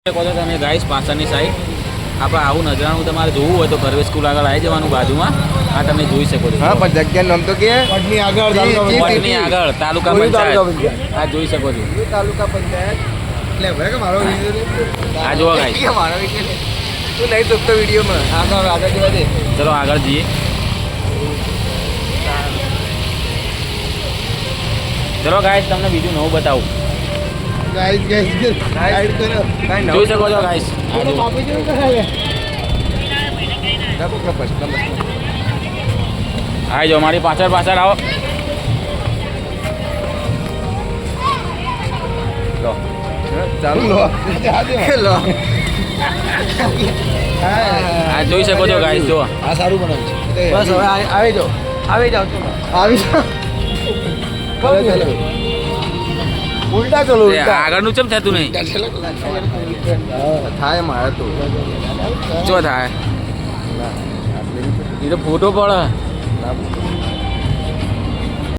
શકો છો તમે ગાઈસ પાછળની સાઈડ આપણે આવું નજરાણું તમારે જોવું હોય તો કરવે સ્કૂલ આગળ આવી જવાનું બાજુમાં આ તમે જોઈ શકો છો. હા પણ જગ્યા નામ તો કે પટની આગળ પટની આગળ તાલુકા પંચાયત આ જોઈ શકો છો. તાલુકા પંચાયત એટલે ભરે કે મારો વિડિયો આ જોવા ગાઈસ મારો વિડિયો તું નહીં તો વિડીયોમાં આગળ જવા દે. ચલો આગળ જઈએ. ચલો ગાઈસ તમને બીજું નવું બતાવું. ગાઈસ ગાઈડ કરો જોઈ શકો છો ગાઈસ. કાપી જેવું કરાવે આવી જાઓ મારી પાછળ આવો. લો ચાલુ લો લો આ જોઈ શકો છો ગાઈસ. જો આ સારું બનાવ્યું છે. બસ હવે આવી જાઓ આવી જાઓ આવી ચાલો ઉલટા ચલો એ આગળનું ચમ થતું નહીં. થાય મારે તો જો થાય એ તો ફોટો પડે.